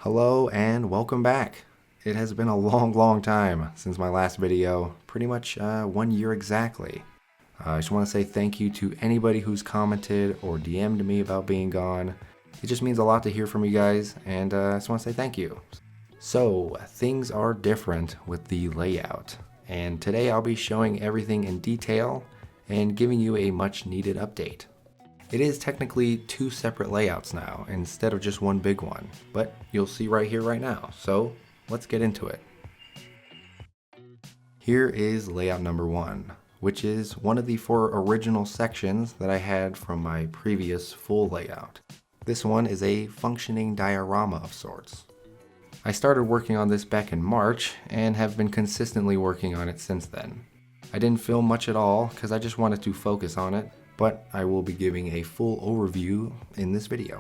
Hello and welcome back. It has been a long time since my last video, pretty much 1 year exactly. I just want to say thank you to anybody who's commented or DM'd me about being gone. It just means a lot to hear from you guys, and I just want to say thank you. So, things are different with the layout, and today I'll be showing everything in detail and giving you a much needed update. It is technically two separate layouts now, instead of just one big one, but you'll see right here right now, so let's get into it. Here is layout number 1, which is one of the 4 original sections that I had from my previous full layout. This one is a functioning diorama of sorts. I started working on this back in March and have been consistently working on it since then. I didn't film much at all because I just wanted to focus on it, but I will be giving a full overview in this video.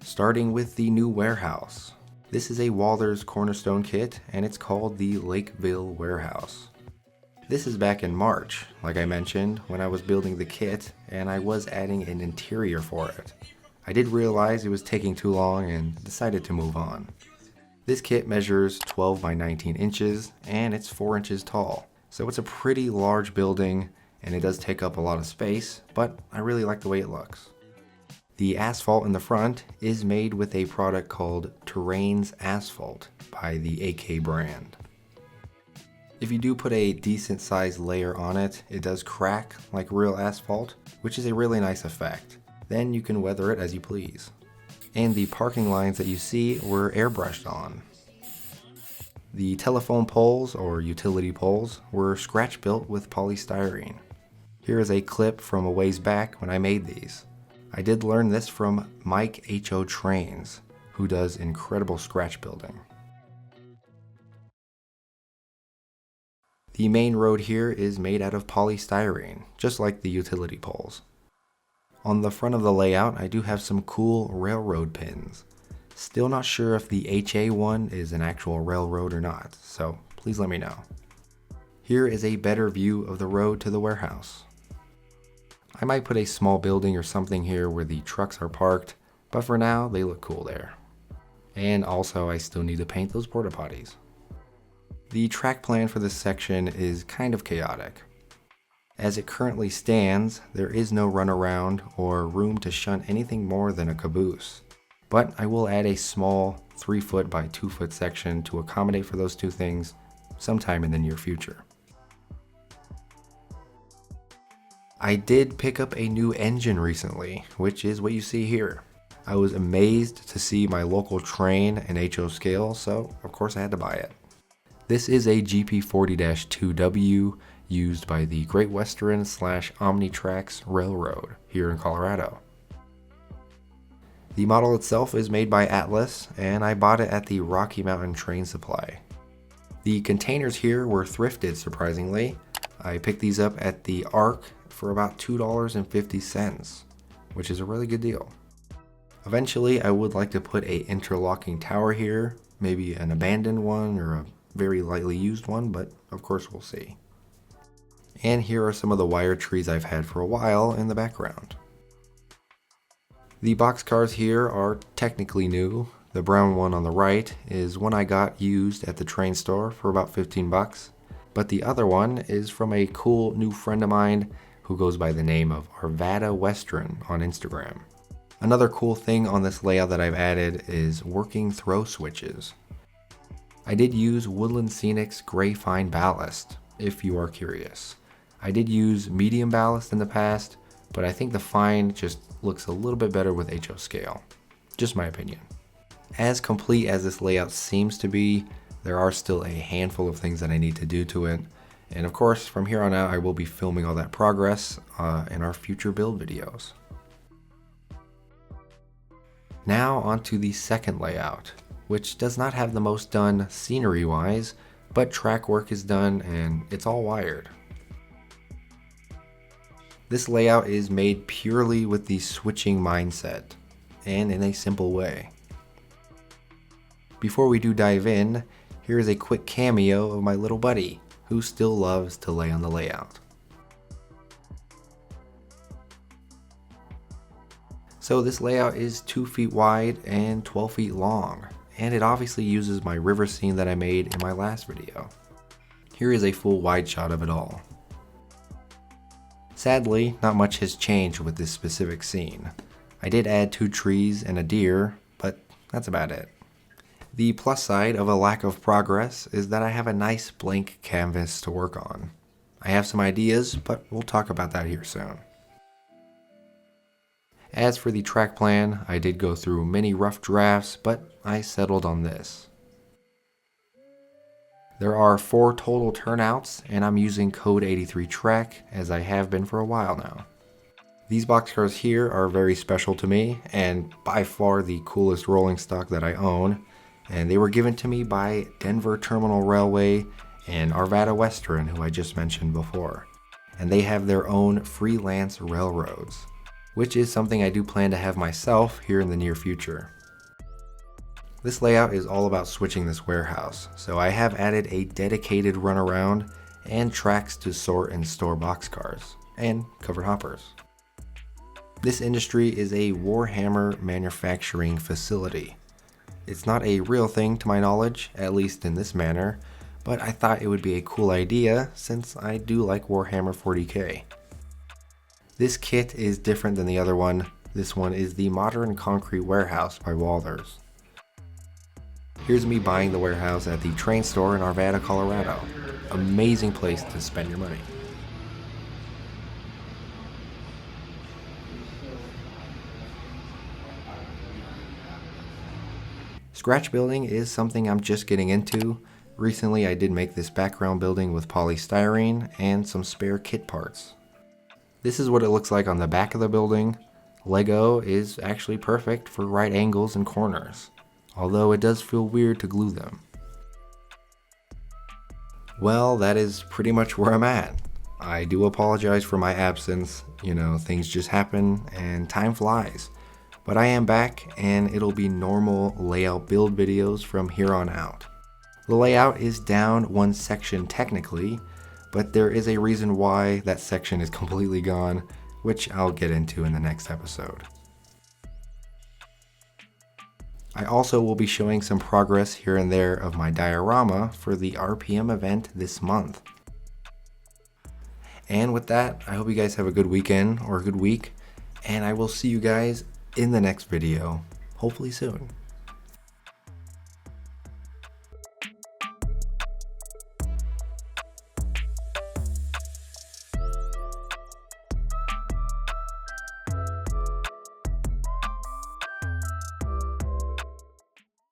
Starting with the new warehouse. This is a Walther's Cornerstone kit and it's called the Lakeville Warehouse. This is back in March, like I mentioned, when I was building the kit and I was adding an interior for it. I did realize it was taking too long and decided to move on. This kit measures 12 by 19 inches and it's 4 inches tall, so it's a pretty large building and it does take up a lot of space, but I really like the way it looks. The asphalt in the front is made with a product called Terrains Asphalt by the AK brand. If you do put a decent sized layer on it, it does crack like real asphalt, which is a really nice effect. Then you can weather it as you please. And the parking lines that you see were airbrushed on. The telephone poles, or utility poles, were scratch built with polystyrene. Here is a clip from a ways back when I made these. I did learn this from Mike H.O. Trains, who does incredible scratch building. The main road here is made out of polystyrene, just like the utility poles. On the front of the layout, I do have some cool railroad pins. Still not sure if the HA one is an actual railroad or not, so please let me know. Here is a better view of the road to the warehouse. I might put a small building or something here where the trucks are parked, but for now they look cool there. And also I still need to paint those porta potties. The track plan for this section is kind of chaotic. As it currently stands, there is no runaround or room to shunt anything more than a caboose. But I will add a small 3 foot by 2 foot section to accommodate for those two things sometime in the near future. I did pick up a new engine recently, which is what you see here. I was amazed to see my local train an HO scale, so of course I had to buy it. This is a GP40-2W used by the Great Western / Omnitrax Railroad here in Colorado. The model itself is made by Atlas, and I bought it at the Rocky Mountain Train Supply. The containers here were thrifted, surprisingly. I picked these up at the ARC for about $2.50, which is a really good deal. Eventually, I would like to put an interlocking tower here, maybe an abandoned one or a very lightly used one, but of course we'll see. And here are some of the wire trees I've had for a while in the background. The boxcars here are technically new. The brown one on the right is one I got used at the train store for about 15 bucks. But the other one is from a cool new friend of mine who goes by the name of Arvada Western on Instagram. Another cool thing on this layout that I've added is working throw switches. I did use Woodland Scenic's Gray Fine Ballast, if you are curious. I did use medium ballast in the past, but I think the fine just looks a little bit better with HO scale. Just my opinion. As complete as this layout seems to be, there are still a handful of things that I need to do to it. And of course, from here on out, I will be filming all that progress in our future build videos. Now onto the second layout, which does not have the most done scenery-wise, but track work is done and it's all wired. This layout is made purely with the switching mindset, and in a simple way. Before we do dive in, here is a quick cameo of my little buddy, who still loves to lay on the layout. So this layout is 2 feet wide and 12 feet long, and it obviously uses my river scene that I made in my last video. Here is a full wide shot of it all. Sadly, not much has changed with this specific scene. I did add 2 trees and a deer, but that's about it. The plus side of a lack of progress is that I have a nice blank canvas to work on. I have some ideas, but we'll talk about that here soon. As for the track plan, I did go through many rough drafts, but I settled on this. There are 4 total turnouts, and I'm using code 83 track as I have been for a while now. These boxcars here are very special to me and by far the coolest rolling stock that I own, and they were given to me by Denver Terminal Railway and Arvada Western, who I just mentioned before. And they have their own freelance railroads, which is something I do plan to have myself here in the near future. This layout is all about switching this warehouse, so I have added a dedicated runaround and tracks to sort and store boxcars, and covered hoppers. This industry is a Warhammer manufacturing facility. It's not a real thing to my knowledge, at least in this manner, but I thought it would be a cool idea since I do like Warhammer 40k. This kit is different than the other one. This one is the Modern Concrete Warehouse by Walthers. Here's me buying the warehouse at the train store in Arvada, Colorado. Amazing place to spend your money. Scratch building is something I'm just getting into. Recently I did make this background building with polystyrene and some spare kit parts. This is what it looks like on the back of the building. Lego is actually perfect for right angles and corners, although it does feel weird to glue them. Well, that is pretty much where I'm at. I do apologize for my absence, things just happen and time flies. But I am back and it'll be normal layout build videos from here on out. The layout is down one section technically, but there is a reason why that section is completely gone, which I'll get into in the next episode. I also will be showing some progress here and there of my diorama for the RPM event this month. And with that, I hope you guys have a good weekend or a good week, and I will see you guys in the next video, hopefully soon.